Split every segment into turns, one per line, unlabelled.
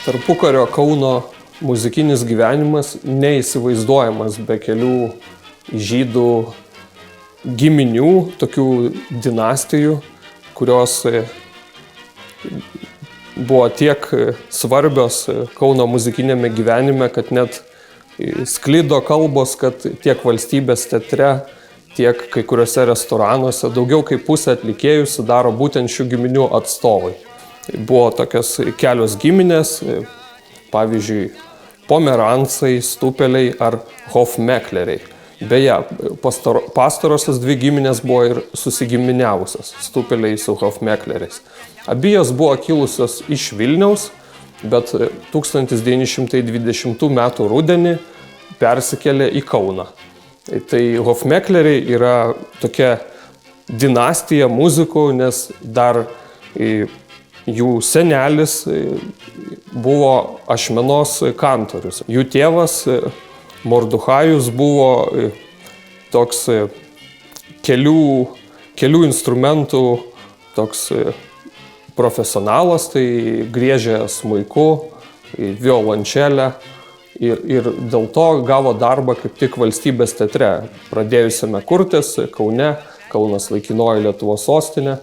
Tarpukario Kauno muzikinis gyvenimas neįsivaizduojamas be kelių žydų giminių, tokių dinastijų, kurios buvo tiek svarbios Kauno muzikinėme gyvenime, kad net sklido kalbos, kad tiek Valstybės teatre, tiek kai kuriuose restoranuose daugiau kaip pusę atlikėjų sudaro būtent šių giminių atstovai. Buvo tokios kelios giminės, pavyzdžiui, Pomerancai, Stupeliai ar Hofmekleriai. Beje, pastarosios dvi giminės buvo ir susigiminiavusios, Stupeliai su Hofmekleriais. Abi jos buvo kilusios iš Vilniaus, bet 1920 m. rudenį persikėlė į Kauną. Tai Hofmekleriai yra tokia dinastija muzikų, nes dar jų senelis buvo Ašmenos kantorius. Jų tėvas Morduchajus buvo toks kelių instrumentų toks profesionalas, tai griežė smuiku, violončelę ir dėl to gavo darbą kaip tik Valstybės teatre, pradėjusiame kurtis Kaune, Kaunas laikinoji Lietuvos sostinė.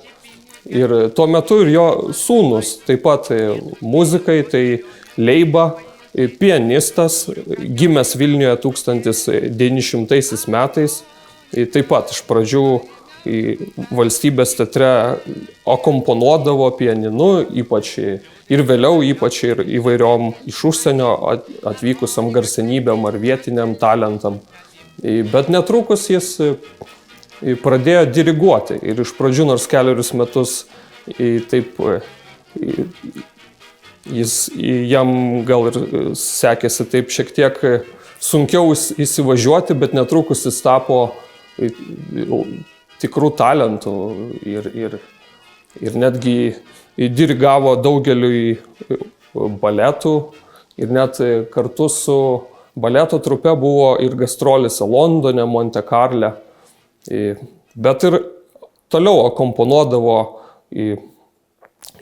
Ir tuo metu ir jo sūnus, taip pat muzikai, tai Leiba, pianistas, gimęs Vilniuje 1900 metais, taip pat iš pradžių Valstybės teatre akomponuodavo pianinu, ypač ir vėliau, ypač ir įvairiom iš užsienio atvykusiam garsenybėm ar vietiniam talentam. Bet netrukus jis pradėjo diriguoti ir iš pradžių nors keliarius metus taip jam gal ir sekėsi taip šiek tiek sunkiau įsivažiuoti, bet netrukus jis tapo tikrų talentų ir netgi dirigavo daugeliui baletų ir net kartu su baleto trupe buvo ir gastrolėse Londone, Monte Carle. Bet ir toliau akomponuodavo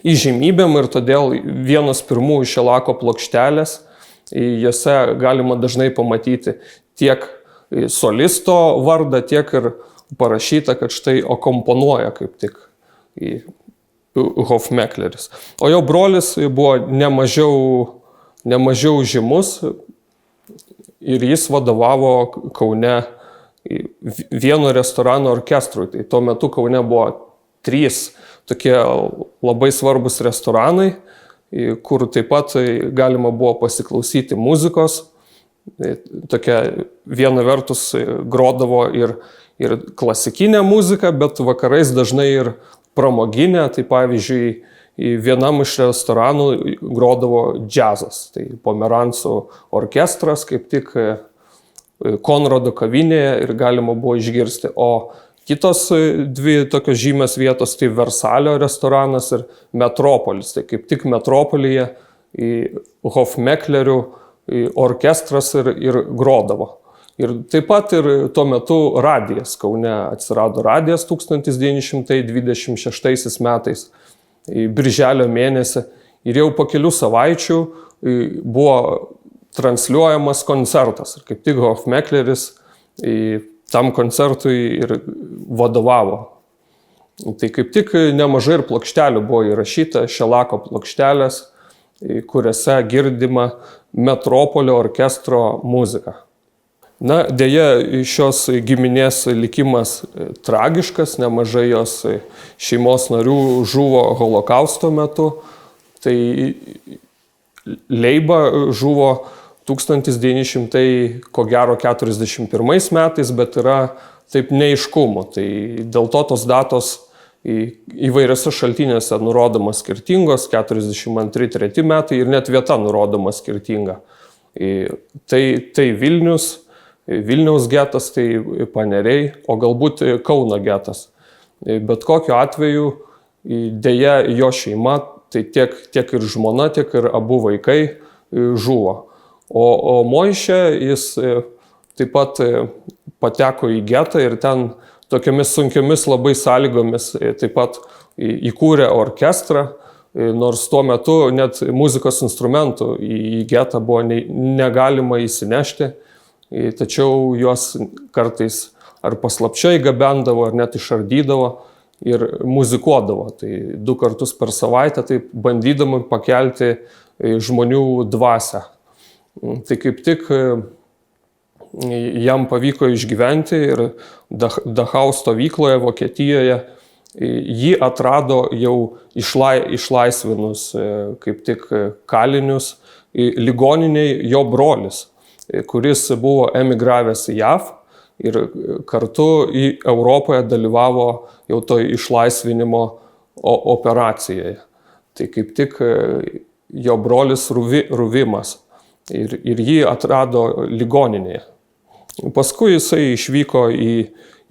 įžymybėm ir todėl vienos pirmųjų Šelako plokštelės, jose galima dažnai pamatyti tiek solisto vardą, tiek ir parašyta, kad štai akomponuoja kaip tik Hofmekleris. O jo brolis buvo nemažiau žymus ir jis vadovavo Kaune vieno restorano orkestrui. Tai tuo metu Kaune buvo 3 tokie labai svarbus restoranai, kur taip pat galima buvo pasiklausyti muzikos. Tokia viena vertus grodavo ir klasikinę muziką, bet vakarais dažnai ir pramoginę. Tai pavyzdžiui, vienam iš restoranų grodavo džiazas. Tai Pomerancų orkestras kaip tik Konrado kavinėje ir galima buvo išgirsti. O kitos 2 tokios žymios vietos, tai Versalio restoranas ir Metropolis. Tai kaip tik Metropolyje Hofmeklerių orkestras ir grodavo. Ir taip pat ir tuo metu radijas. Kaune atsirado radijas 1926 metais, birželio mėnesį. Ir jau po kelių savaičių buvo transliuojamas koncertas. Ir kaip tik Hofmekleris tam koncertui ir vadovavo. Tai kaip tik nemažai ir plokštelių buvo įrašyta, Šelako plokštelės, kuriuose girdima Metropolio orkestro muzika. Na, deja, šios giminės likimas tragiškas, nemažai jos šeimos narių žuvo holokausto metu. Tai Leiba žuvo 1941 metais, bet yra taip neaiškumų. Tai dėl to tos datos įvairiose šaltiniuose nurodoma skirtingos, 42-43 metai ir net vieta nurodoma skirtinga. Tai Vilniaus getas, tai Paneriai, o galbūt Kauno getas. Bet kokiu atveju deja jo šeima, tai tiek ir žmona, tiek ir abu vaikai žuvo. O Moišė jis taip pat pateko į getą ir ten tokiamis sunkiomis labai sąlygomis taip pat įkūrė orkestrą, nors tuo metu net muzikos instrumentų į getą buvo negalima įsinešti, tačiau juos kartais ar paslapčiai gabendavo, ar net išardydavo ir muzikuodavo. Tai 2 kartus per savaitę, taip bandydama pakelti žmonių dvasią. Tai kaip tik jam pavyko išgyventi ir Dachau stovykloje Vokietijoje jį atrado jau išlaisvinus kaip tik kalinius ligoniniai jo brolis, kuris buvo emigravęs į JAV ir kartu į Europoje dalyvavo jau to išlaisvinimo operacijoje. Tai kaip tik jo brolis Ruvimas ir jį atrado ligoninėje. Paskui jisai išvyko į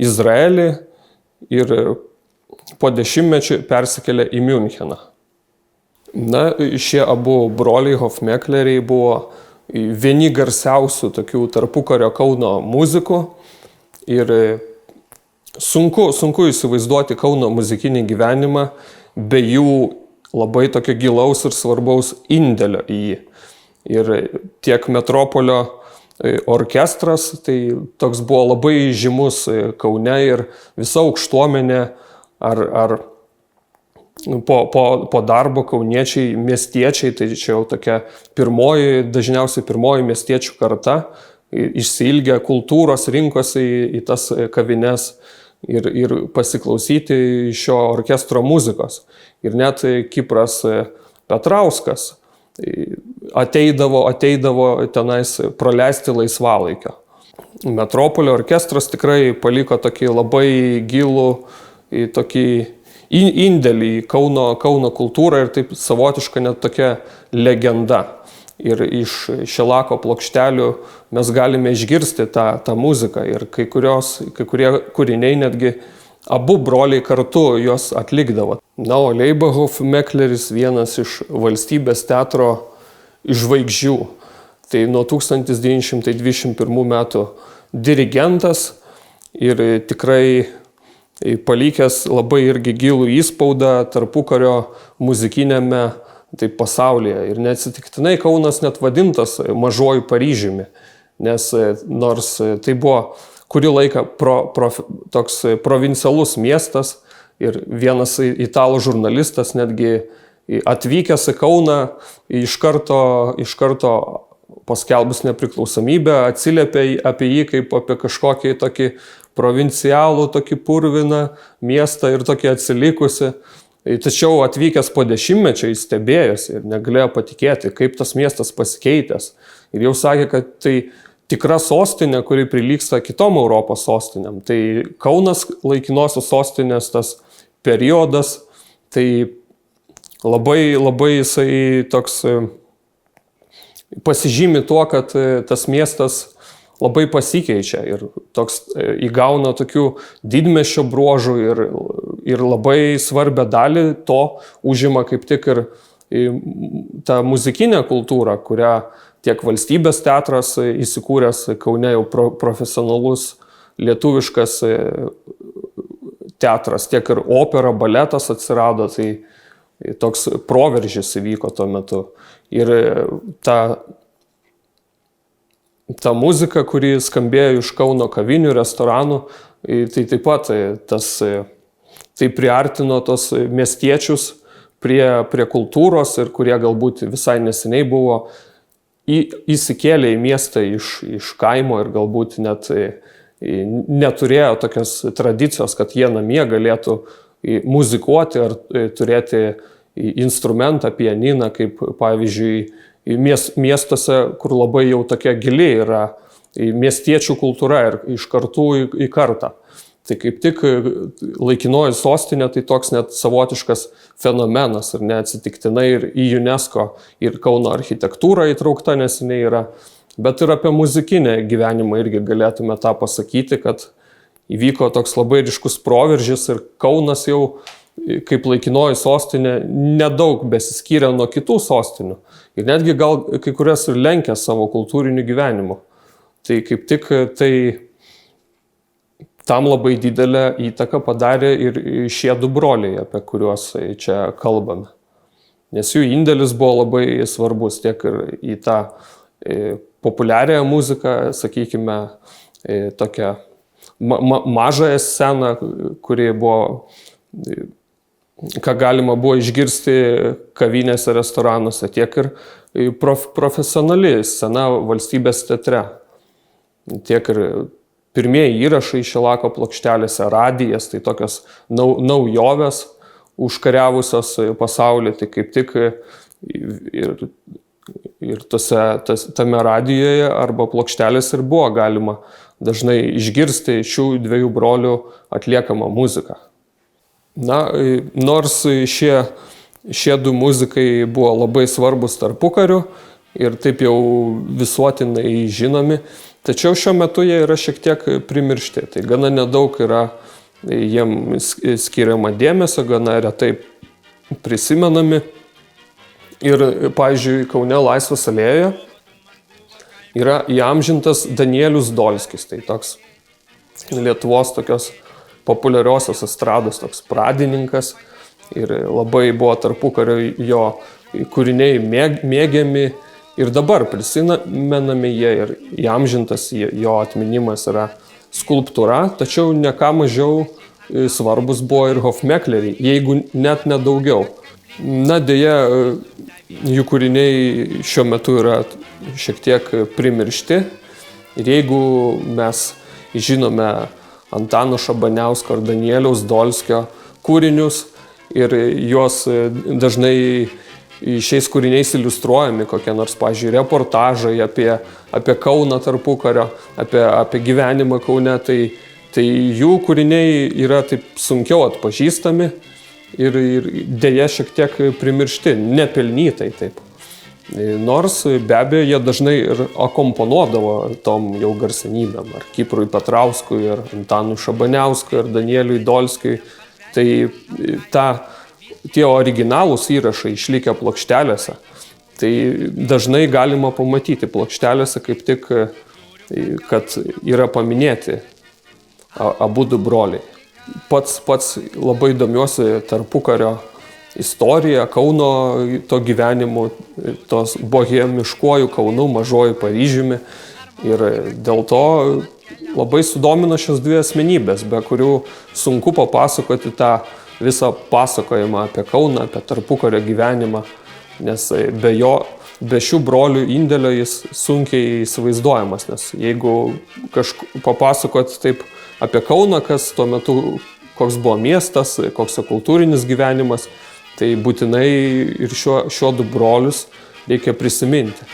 Izraelį ir po 10 persikėlė į Müncheną. Šie abu broliai Hofmekleriai buvo vieni garsiausių tokių tarpukario Kauno muzikų ir sunku įsivaizduoti Kauno muzikinį gyvenimą be jų labai tokio gilaus ir svarbaus indėlio į jį. Ir tiek Metropolio orkestras, tai toks buvo labai žymus Kaune ir visa aukštuomenė ar po darbo kauniečiai, miestiečiai, tai čia jau tokia dažniausiai pirmoji miestiečių karta, išsiilgę kultūros rinkosi į tas kavines ir pasiklausyti šio orkestro muzikos. Ir net Kipras Petrauskas ateidavo tenais praleisti laisvalaikio. Metropolio orkestras tikrai paliko tokį labai gilų tokį indėlį į Kauno kultūrą ir taip savotiška net tokia legenda. Ir iš šelako plokštelių mes galime išgirsti tą muziką ir kai kurie kūriniai netgi abu broliai kartu juos atlikdavo. O Leiba Hofmekleris vienas iš valstybės teatro žvaigždžių. Tai nuo 1921 metų dirigentas ir tikrai palikęs labai irgi gilų įspaudą tarpukario muzikinėme pasaulyje. Ir neatsitiktinai Kaunas net vadintas mažuoju Paryžiumi, nes nors tai buvo kurį laiką toks provincialus miestas ir vienas italų žurnalistas netgi atvykęs į Kauną iš karto paskelbus nepriklausomybę atsiliepė apie jį kaip apie kažkokį tokį provincialų, tokį purviną miestą ir tokį atsilikusi. Tačiau atvykęs po 10 jis stebėjosi ir negalėjo patikėti, kaip tas miestas pasikeitęs. Ir jau sakė, kad tai tikra sostinė, kuri prilygsta kitom Europos sostinėm. Tai Kaunas laikinosios sostinės tas periodas, tai labai jisai toks pasižymi tuo, kad tas miestas labai pasikeičia ir toks įgauna tokių didmiesčio bruožų ir labai svarbią dalį to užima kaip tik ir ta muzikinė kultūra, kurią tiek valstybės teatras įsikūręs Kaune jau profesionalus lietuviškas teatras, tiek ir opera, baletas atsirado, tai toks proveržis įvyko tuo metu. Ir ta muzika, kuri skambėjo iš Kauno kavinių, restoranų, tai taip pat tai priartino tos miestiečius prie kultūros ir kurie galbūt visai neseniai buvo įsikėlė į miestą iš kaimo ir galbūt net neturėjo tokios tradicijos, kad jie namie galėtų muzikuoti ar turėti instrumentą, pianiną, kaip pavyzdžiui miestuose, kur labai jau tokia gili yra miestiečių kultūra ir iš kartų į kartą. Tai kaip tik laikinoji sostinė tai toks net savotiškas fenomenas ir neatsitiktinai ir į UNESCO ir Kauno architektūrą įtraukta neseniai yra, bet ir apie muzikinę gyvenimą irgi galėtume tą pasakyti, kad įvyko toks labai ryškus proveržis ir Kaunas jau kaip laikinoji sostinė nedaug besiskyrė nuo kitų sostinių ir netgi gal kai kurias ir lenkia savo kultūriniu gyvenimu. Tai kaip tik tai tam labai didelę įtaką padarė ir šie du broliai, apie kuriuos čia kalbame. Nes jų indėlis buvo labai svarbus tiek ir į tą populiariąją muziką, sakykime, tokią mažąją sceną, kuri buvo, ką galima buvo išgirsti kavinėse, restoranuose, tiek ir profesionali scena valstybės teatre. Tiek ir pirmieji įrašai Šilako plokštelėse, radijas, tai tokios naujovės užkariavusios pasaulį, tai kaip tik ir tame radijoje arba plokštelės ir buvo galima dažnai išgirsti šių dviejų brolių atliekamą muziką. Na, nors šie du muzikai buvo labai svarbus tarpukariu ir taip jau visuotinai žinomi, tačiau šiuo metu jie yra šiek tiek primiršti. Tai gana nedaug yra jiems skiriama dėmesio, gana retai prisimenami. Ir, pavyzdžiui, Kaune Laisvės alėjoje yra įamžintas Danielius Dolskis, tai toks Lietuvos tokios populiariosios estrados toks pradininkas ir labai buvo tarpukario jo kūriniai mėgiami ir dabar prisimenami jie ir įamžintas jo atminimas yra skulptūra, tačiau ne ką mažiau svarbus buvo ir hofmekleriai, jeigu net nedaugiau. Na, dėja, jų kūriniai šiuo metu yra šiek tiek primiršti ir jeigu mes žinome Antano Šabaniausko ar Danieliaus Dolskio kūrinius ir juos dažnai šiais kūriniais iliustruojami kokie nors, pavyzdžiui, reportažai apie Kauną tarpukario, apie gyvenimą Kaune, tai jų kūriniai yra taip sunkiau atpažįstami ir dėja šiek tiek primiršti, nepelnytai taip. Nors be abejo jie dažnai ir akomponuodavo tom jau garsenybėm, ar Kiprui Petrauskui, ar Antanui Šabaniauskui, ar Danieliui Dolskiui. Tai tie originalūs įrašai išlikę plokštelėse, tai dažnai galima pamatyti plokštelėse kaip tik, kad yra paminėti abu du broliai. Pats labai domiuosi tarpukario istorija, Kauno to gyvenimu, tos bohemiškuoju Kaunu, mažoju Paryžiumi. Ir dėl to labai sudomino šios dvi asmenybės, be kurių sunku papasakoti tą visą pasakojimą apie Kauną, apie tarpukario gyvenimą, nes be šių brolių indėlio jis sunkiai įsivaizduojamas, nes jeigu papasakoti taip apie Kauną, kas tuo metu, koks buvo miestas, koks jo kultūrinis gyvenimas, tai būtinai ir šiuo du brolius reikia prisiminti.